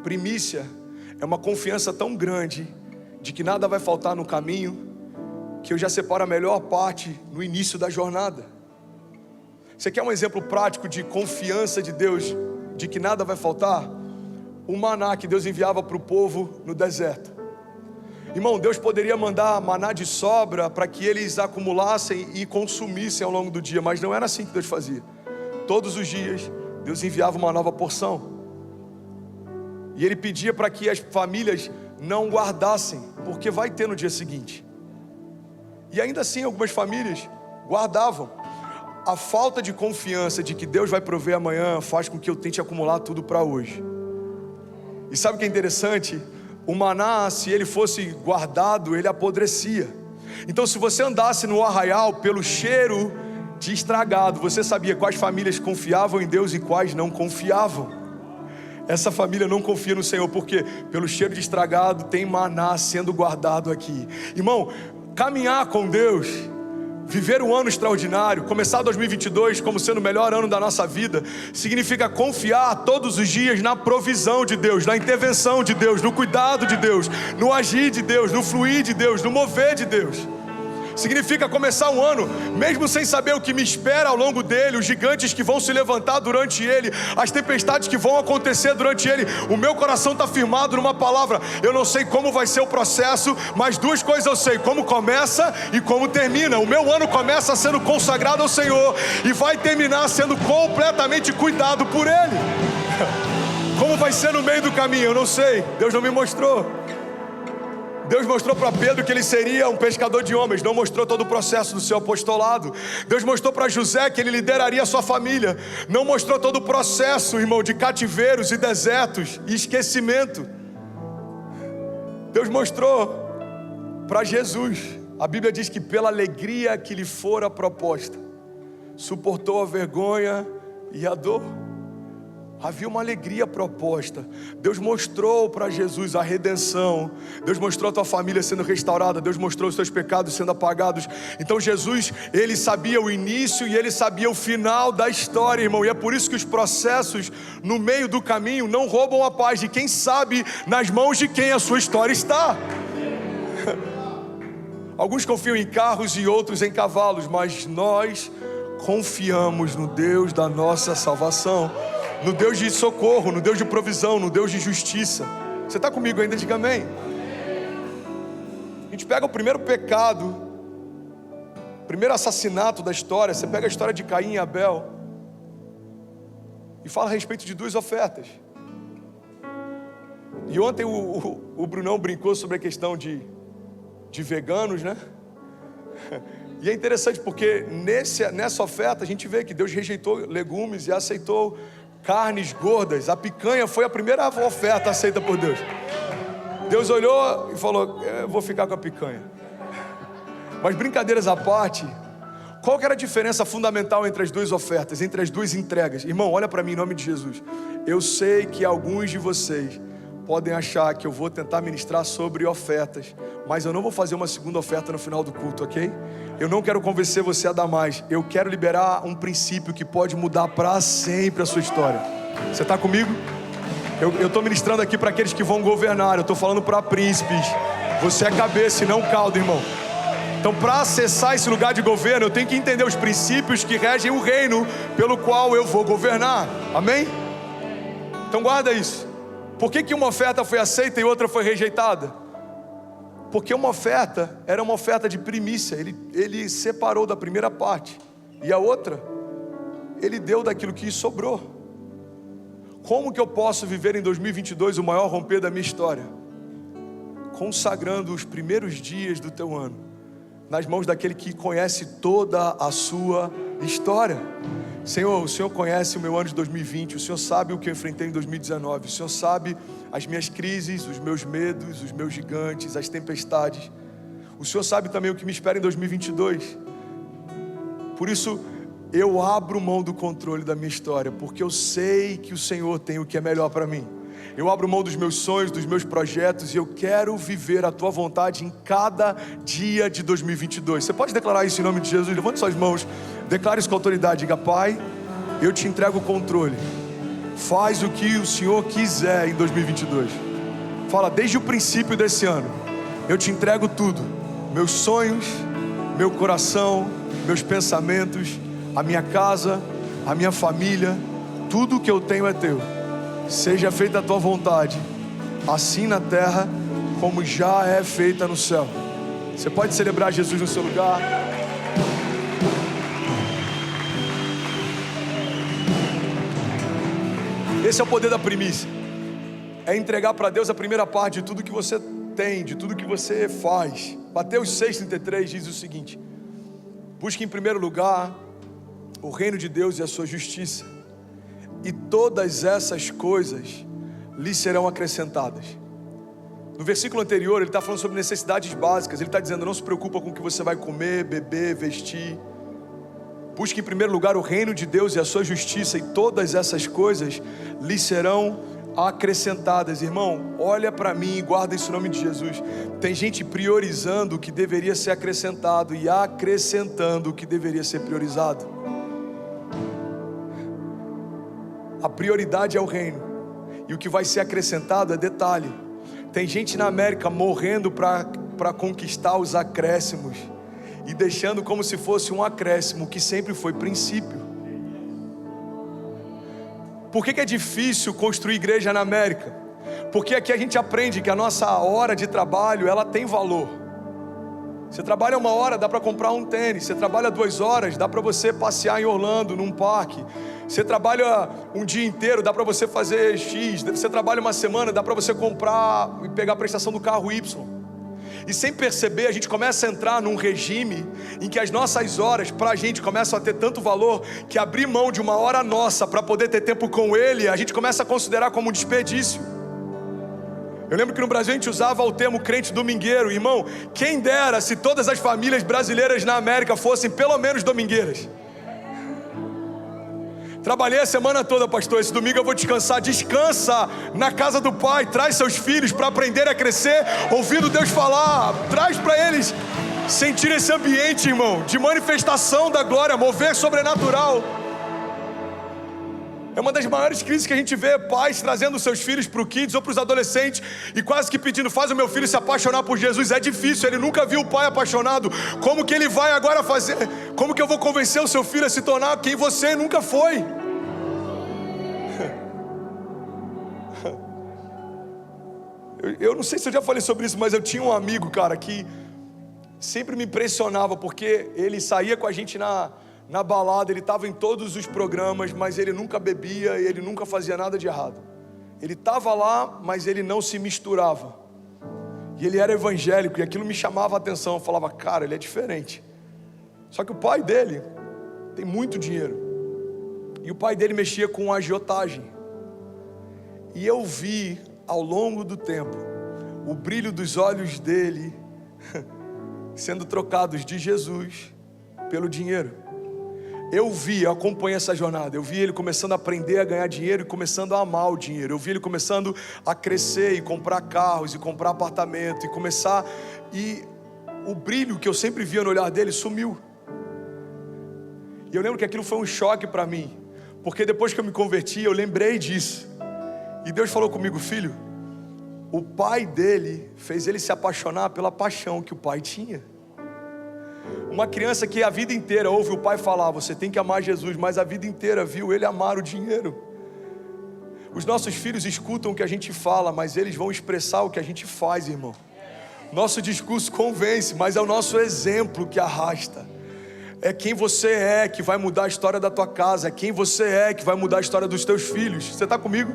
Primícia é uma confiança tão grande de que nada vai faltar no caminho, que eu já separo a melhor parte no início da jornada. Você quer um exemplo prático de confiança de Deus, de que nada vai faltar? O maná que Deus enviava para o povo no deserto. Irmão, Deus poderia mandar maná de sobra para que eles acumulassem e consumissem ao longo do dia, mas não era assim que Deus fazia. Todos os dias Deus enviava uma nova porção, e Ele pedia para que as famílias não guardassem, porque vai ter no dia seguinte. E ainda assim algumas famílias guardavam. A falta de confiança de que Deus vai prover amanhã faz com que eu tente acumular tudo para hoje. E sabe o que é interessante? O maná, se ele fosse guardado, ele apodrecia. Então, se você andasse no arraial pelo cheiro de estragado, você sabia quais famílias confiavam em Deus e quais não confiavam. Essa família não confia no Senhor, porque pelo cheiro de estragado tem maná sendo guardado aqui. Irmão, caminhar com Deus, viver um ano extraordinário, começar 2022 como sendo o melhor ano da nossa vida, significa confiar todos os dias na provisão de Deus, na intervenção de Deus, no cuidado de Deus, no agir de Deus, no fluir de Deus, no mover de Deus. Significa começar um ano, mesmo sem saber o que me espera ao longo dele, os gigantes que vão se levantar durante ele, as tempestades que vão acontecer durante ele. O meu coração está firmado numa palavra. Eu não sei como vai ser o processo, mas duas coisas eu sei: como começa e como termina. O meu ano começa sendo consagrado ao Senhor e vai terminar sendo completamente cuidado por Ele. Como vai ser no meio do caminho, eu não sei. Deus não me mostrou. Deus mostrou para Pedro que ele seria um pescador de homens, não mostrou todo o processo do seu apostolado. Deus mostrou para José que ele lideraria a sua família, não mostrou todo o processo, irmão, de cativeiros e desertos e esquecimento. Deus mostrou para Jesus. A Bíblia diz que pela alegria que lhe fora proposta, suportou a vergonha e a dor. Havia uma alegria proposta. Deus mostrou para Jesus a redenção. Deus mostrou a tua família sendo restaurada. Deus mostrou os teus pecados sendo apagados. Então Jesus, ele sabia o início e ele sabia o final da história, irmão. E é por isso que os processos no meio do caminho não roubam a paz de quem sabe nas mãos de quem a sua história está. Alguns confiam em carros e outros em cavalos, mas nós confiamos no Deus da nossa salvação, no Deus de socorro, no Deus de provisão, no Deus de justiça. Você está comigo ainda? Diga amém. A gente pega o primeiro pecado, o primeiro assassinato da história. Você pega a história de Caim e Abel e fala a respeito de duas ofertas. E ontem o Brunão brincou sobre a questão de veganos, né? E é interessante porque nessa oferta a gente vê que Deus rejeitou legumes e aceitou carnes gordas. A picanha foi a primeira oferta aceita por Deus. Deus olhou e falou: eu vou ficar com a picanha. Mas brincadeiras à parte, qual que era a diferença fundamental entre as duas ofertas, entre as duas entregas? Irmão, olha para mim em nome de Jesus. Eu sei que alguns de vocês podem achar que eu vou tentar ministrar sobre ofertas, mas eu não vou fazer uma segunda oferta no final do culto, ok? Eu não quero convencer você a dar mais. Eu quero liberar um princípio que pode mudar para sempre a sua história. Você está comigo? Eu estou ministrando aqui para aqueles que vão governar. Eu estou falando para príncipes. Você é cabeça e não cauda, irmão. Então, para acessar esse lugar de governo, eu tenho que entender os princípios que regem o reino pelo qual eu vou governar. Amém? Então guarda isso. Por que uma oferta foi aceita e outra foi rejeitada? Porque uma oferta era uma oferta de primícia. Ele separou da primeira parte. E a outra, ele deu daquilo que sobrou. Como que eu posso viver em 2022 o maior romper da minha história? Consagrando os primeiros dias do teu ano nas mãos daquele que conhece toda a sua história. Senhor, o Senhor conhece o meu ano de 2020, o Senhor sabe o que eu enfrentei em 2019, o Senhor sabe as minhas crises, os meus medos, os meus gigantes, as tempestades. O Senhor sabe também o que me espera em 2022. Por isso, eu abro mão do controle da minha história, porque eu sei que o Senhor tem o que é melhor para mim. Eu abro mão dos meus sonhos, dos meus projetos, e eu quero viver a Tua vontade em cada dia de 2022. Você pode declarar isso em nome de Jesus? Levante suas mãos, declare isso com autoridade. Diga: Pai, eu te entrego o controle Faz o que o Senhor quiser em 2022. Fala, desde o princípio desse ano, eu te entrego tudo. Meus sonhos, meu coração, meus pensamentos, a minha casa, a minha família, tudo que eu tenho é teu. Seja feita a tua vontade, assim na terra como já é feita no céu. Você pode celebrar Jesus no seu lugar. Esse é o poder da primícia. É entregar para Deus a primeira parte de tudo que você tem, de tudo que você faz. Mateus 6,33 diz o seguinte: busque em primeiro lugar o reino de Deus e a sua justiça, e todas essas coisas lhe serão acrescentadas. No versículo anterior ele está falando sobre necessidades básicas. Ele está dizendo, não se preocupa com o que você vai comer, beber, vestir. Busque em primeiro lugar o reino de Deus e a sua justiça, e todas essas coisas lhe serão acrescentadas. Irmão, olha para mim e guarda isso em nome de Jesus. Tem gente priorizando o que deveria ser acrescentado e acrescentando o que deveria ser priorizado. A prioridade é o reino, e o que vai ser acrescentado é detalhe. Tem gente na América morrendo para conquistar os acréscimos e deixando como se fosse um acréscimo que sempre foi princípio. Por que é difícil construir igreja na América? Porque aqui a gente aprende que a nossa hora de trabalho, ela tem valor. Você trabalha 1 hora, dá para comprar um tênis. Você trabalha 2 horas, dá para você passear em Orlando, num parque. Você trabalha um dia inteiro, dá para você fazer X. Você trabalha uma semana, dá para você comprar e pegar a prestação do carro Y. E sem perceber, a gente começa a entrar num regime em que as nossas horas, para a gente, começam a ter tanto valor, que abrir mão de 1 hora nossa para poder ter tempo com Ele, a gente começa a considerar como um desperdício. Eu lembro que no Brasil a gente usava o termo crente domingueiro. Irmão, quem dera se todas as famílias brasileiras na América fossem pelo menos domingueiras. Trabalhei a semana toda, pastor, esse domingo eu vou descansar. Descansa na casa do Pai, traz seus filhos para aprender a crescer, ouvindo Deus falar. Traz para eles sentir esse ambiente, irmão, de manifestação da glória, mover sobrenatural. É uma das maiores crises que a gente vê, pais trazendo seus filhos para o kids ou para os adolescentes e quase que pedindo, faz o meu filho se apaixonar por Jesus. É difícil, ele nunca viu o pai apaixonado. Como que ele vai agora fazer? Como que eu vou convencer o seu filho a se tornar quem você nunca foi? Eu não sei se eu já falei sobre isso, mas eu tinha um amigo, cara, que sempre me impressionava, porque ele saía com a gente na balada, ele estava em todos os programas, mas ele nunca bebia e ele nunca fazia nada de errado. Ele estava lá, mas ele não se misturava. E ele era evangélico, e aquilo me chamava a atenção. Eu falava, cara, ele é diferente. Só que o pai dele tem muito dinheiro, e o pai dele mexia com agiotagem. E eu vi, ao longo do tempo, o brilho dos olhos dele sendo trocados de Jesus pelo dinheiro. Eu acompanhei essa jornada. Eu vi ele começando a aprender a ganhar dinheiro e começando a amar o dinheiro. Eu vi ele começando a crescer e comprar carros e comprar apartamento e o brilho que eu sempre via no olhar dele sumiu. E eu lembro que aquilo foi um choque para mim, porque depois que eu me converti, eu lembrei disso. E Deus falou comigo, filho, o pai dele fez ele se apaixonar pela paixão que o pai tinha. Uma criança que a vida inteira ouve o pai falar, você tem que amar Jesus, mas a vida inteira viu ele amar o dinheiro. Os nossos filhos escutam o que a gente fala, mas eles vão expressar o que a gente faz, irmão. Nosso discurso convence, mas é o nosso exemplo que arrasta. É quem você é que vai mudar a história da tua casa, é quem você é que vai mudar a história dos teus filhos. Você está comigo?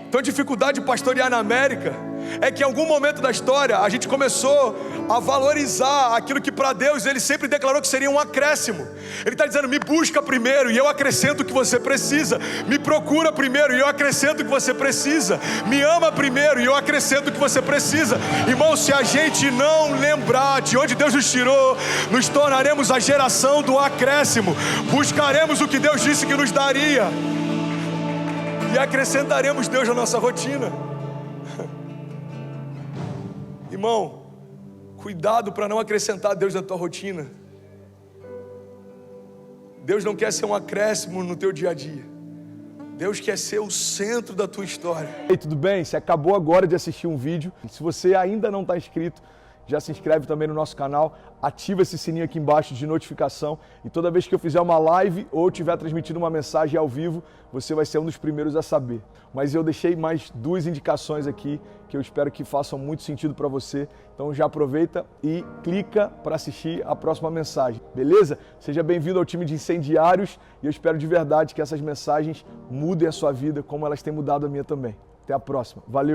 Então a dificuldade de pastorear na América é que em algum momento da história a gente começou a valorizar aquilo que para Deus Ele sempre declarou que seria um acréscimo. Ele está dizendo, me busca primeiro e eu acrescento o que você precisa. Me procura primeiro e eu acrescento o que você precisa. Me ama primeiro e eu acrescento o que você precisa. Irmão, se a gente não lembrar de onde Deus nos tirou, nos tornaremos a geração do acréscimo. Buscaremos o que Deus disse que nos daria e acrescentaremos Deus na nossa rotina. Irmão, cuidado para não acrescentar Deus na tua rotina. Deus não quer ser um acréscimo no teu dia a dia. Deus quer ser o centro da tua história. Ei, tudo bem? Você acabou agora de assistir um vídeo. Se você ainda não está inscrito, já se inscreve também no nosso canal, ativa esse sininho aqui embaixo de notificação e toda vez que eu fizer uma live ou estiver transmitindo uma mensagem ao vivo, você vai ser um dos primeiros a saber. Mas eu deixei mais 2 indicações aqui que eu espero que façam muito sentido para você. Então já aproveita e clica para assistir a próxima mensagem, beleza? Seja bem-vindo ao time de incendiários e eu espero de verdade que essas mensagens mudem a sua vida como elas têm mudado a minha também. Até a próxima. Valeu!